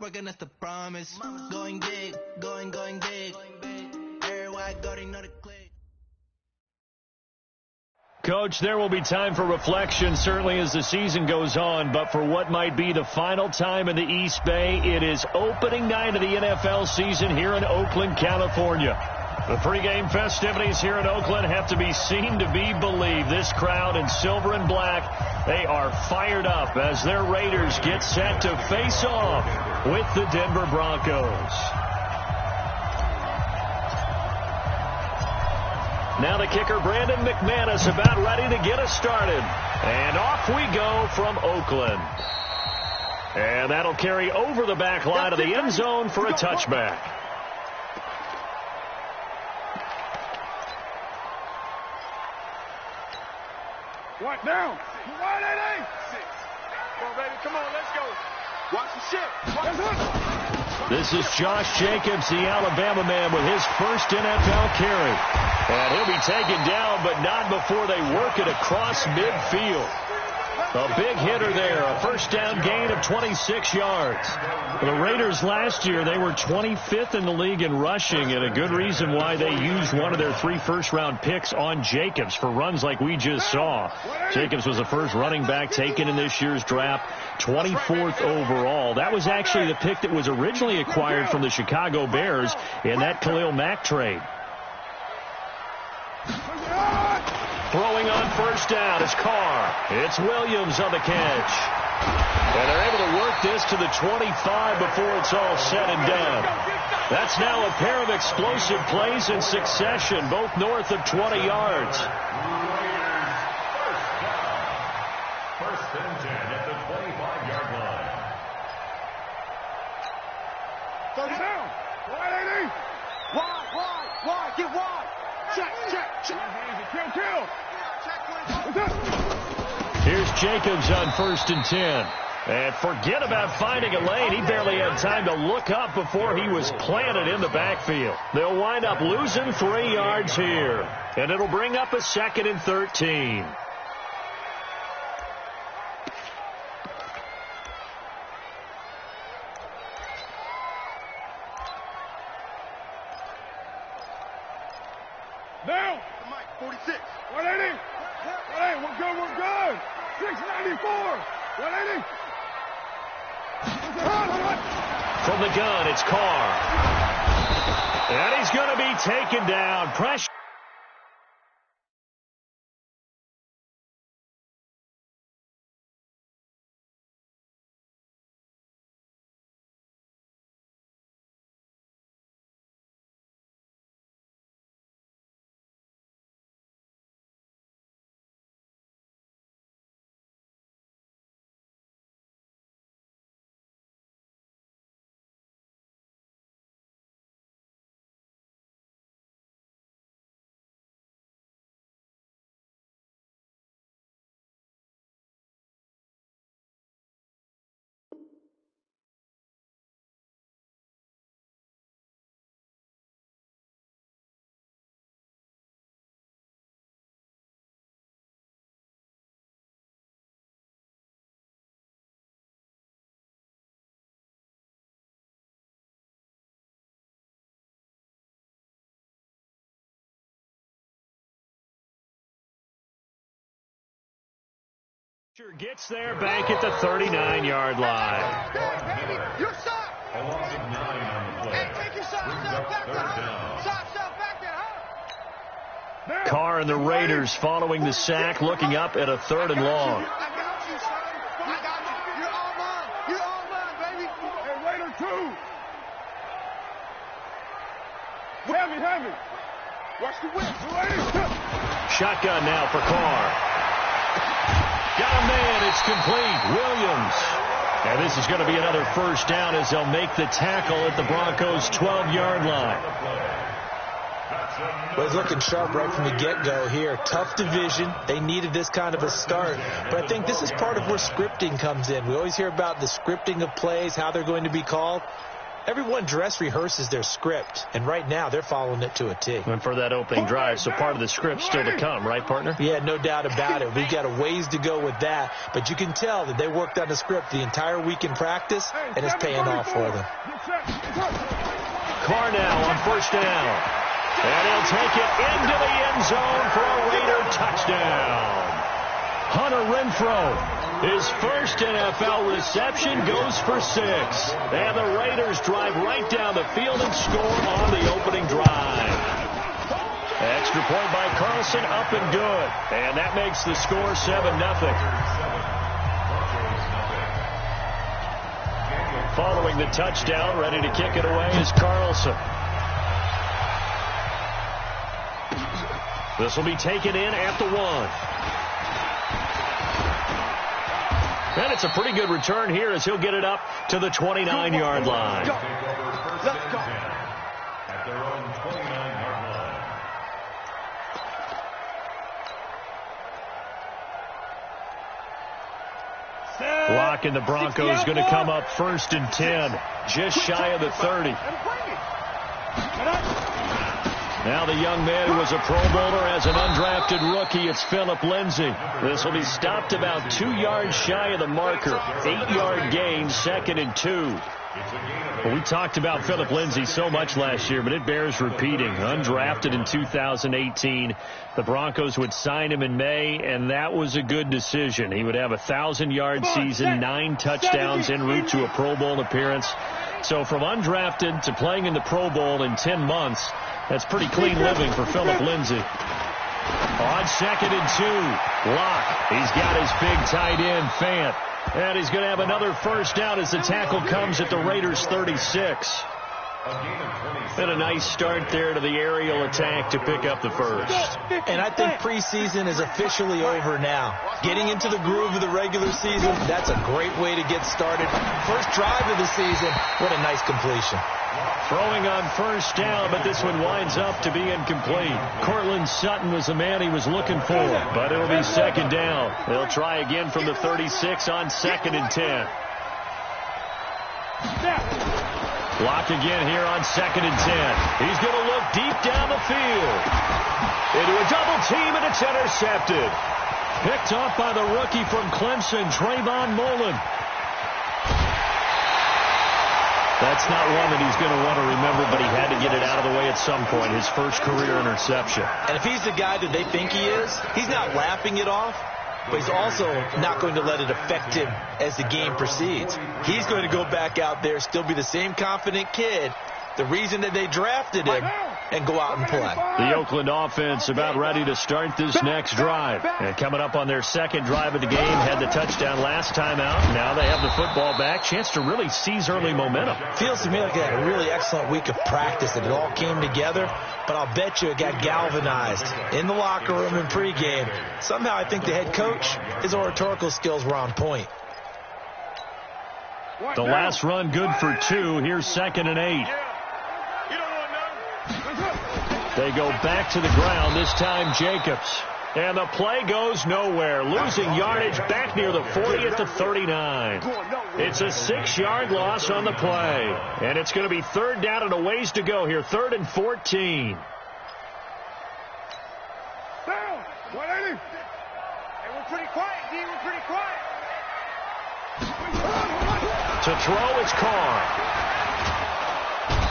working, that's the promise. Going big, going big. Everywhere go, they know the click. Coach, there will be time for reflection, certainly as the season goes on, but for what might be the final time in the East Bay, it is opening night of the NFL season here in Oakland, California. The pregame festivities here in Oakland have to be seen to be believed. This crowd in silver and black, they are fired up as their Raiders get set to face off with the Denver Broncos. Now the kicker, Brandon McManus, about ready to get us started. And off we go from Oakland. And that'll carry over the back line of the end zone for a touchback. What down? Wide 8-8. Come on, baby. Come on, let's go. Watch the shit. This is Josh Jacobs, the Alabama man, with his first NFL carry. And he'll be taken down, but not before they work it across midfield. A big hitter there, a first down gain of 26 yards. For the Raiders last year, they were 25th in the league in rushing, and a good reason why they used one of their 3 first-round picks on Jacobs for runs like we just saw. Jacobs was the first running back taken in this year's draft, 24th overall. That was actually the pick that was originally acquired from the Chicago Bears in that Khalil Mack trade. Throwing on first down is Carr. It's Williams on the catch. And they're able to work this to the 25 before it's all said and done. That's now a pair of explosive plays in succession, both north of 20 yards. First and 10 at the 25-yard line. First down. Wide 8-8. Wide. Get wide. Check. Kill. Here's Jacobs on first and 10. And forget about finding a lane. He barely had time to look up before he was planted in the backfield. They'll wind up losing 3 yards here. And it'll bring up a 2nd and 13. Now. Mike, 46. 180. 180. We're good. 694. 180. From the gun, it's Carr. And he's going to be taken down. Pressure. Gets there, back at the 39-yard line. Your shot. Hey, take your shot. Back there. Carr and the Raiders following the sack, looking up at a 3rd and long. I got you, son. I got you. You're all mine, baby. Hey, Raider 2. Heavy. Watch the whip. Shotgun now for Carr. Got a man. It's complete. Williams. And this is going to be another first down as they'll make the tackle at the Broncos' 12-yard line. Well, he's looking sharp right from the get-go here. Tough division. They needed this kind of a start. But I think this is part of where scripting comes in. We always hear about the scripting of plays, how they're going to be called. Everyone dress rehearses their script, and right now they're following it to a T. And for that opening drive, so part of the script still to come, right, partner? Yeah, no doubt about it. We've got a ways to go with that, but you can tell that they worked on the script the entire week in practice, and it's paying off for them. Carr now on first down. And he'll take it into the end zone for a Raider touchdown. Hunter Renfrow, his first NFL reception, goes for 6. And the Raiders drive right down the field and score on the opening drive. Extra point by Carlson, up and good. And that makes the score 7-0. Following the touchdown, ready to kick it away is Carlson. This will be taken in at the 1. And it's a pretty good return here as he'll get it up to the 29-yard line. Let's go. At their own 29-yard line. Block, and the Broncos going to come up 1st and 10, just shy of the 30. Now the young man who was a Pro Bowler as an undrafted rookie, it's Philip Lindsay. This will be stopped about 2 yards shy of the marker. 8-yard gain, 2nd and 2. Well, we talked about Philip Lindsay so much last year, but it bears repeating. Undrafted in 2018. The Broncos would sign him in May, and that was a good decision. He would have a 1,000-yard season, 9 touchdowns en route to a Pro Bowl appearance. So from undrafted to playing in the Pro Bowl in 10 months, that's pretty clean living for Philip Lindsay. On 2nd and 2, Locke. He's got his big tight end, Fant. And he's going to have another first down as the tackle comes at the Raiders' 36. And a nice start there to the aerial attack to pick up the first. And I think preseason is officially over now. Getting into the groove of the regular season, that's a great way to get started. First drive of the season, what a nice completion. Throwing on first down, but this one winds up to be incomplete. Cortland Sutton was the man he was looking for, but it'll be 2nd down. They'll try again from the 36 on 2nd and 10. Block again here on 2nd and 10. He's going to look deep down the field. Into a double team, and it's intercepted. Picked off by the rookie from Clemson, Trayvon Mullen. That's not one that he's going to want to remember, but he had to get it out of the way at some point. His first career interception. And if he's the guy that they think he is, he's not laughing it off, but he's also not going to let it affect him as the game proceeds. He's going to go back out there, still be the same confident kid, the reason that they drafted him, and go out and play. The Oakland offense about ready to start this next drive. And coming up on their 2nd drive of the game, had the touchdown last time out. Now they have the football back. Chance to really seize early momentum. Feels to me like they had a really excellent week of practice, that it all came together. But I'll bet you it got galvanized in the locker room in pregame. Somehow I think the head coach, his oratorical skills were on point. The last run good for 2. Here's 2nd and 8. They go back to the ground, this time Jacobs. And the play goes nowhere. Losing yardage back near the 40 at the 39. It's a 6-yard loss on the play. And it's going to be 3rd down and a ways to go here. 3rd and 14. Down. 180. Hey, we're pretty quiet, D. We're pretty quiet. To throw, it's Carr.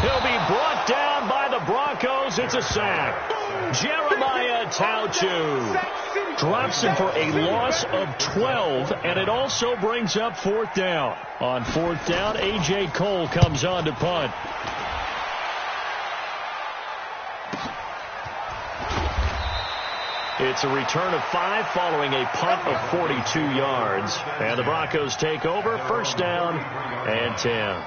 He'll be brought down by the Broncos. It's a sack. Jeremiah Tauchu drops him for a loss of 12, and it also brings up 4th down. On 4th down, A.J. Cole comes on to punt. It's a return of 5 following a punt of 42 yards. And the Broncos take over, 1st down and 10.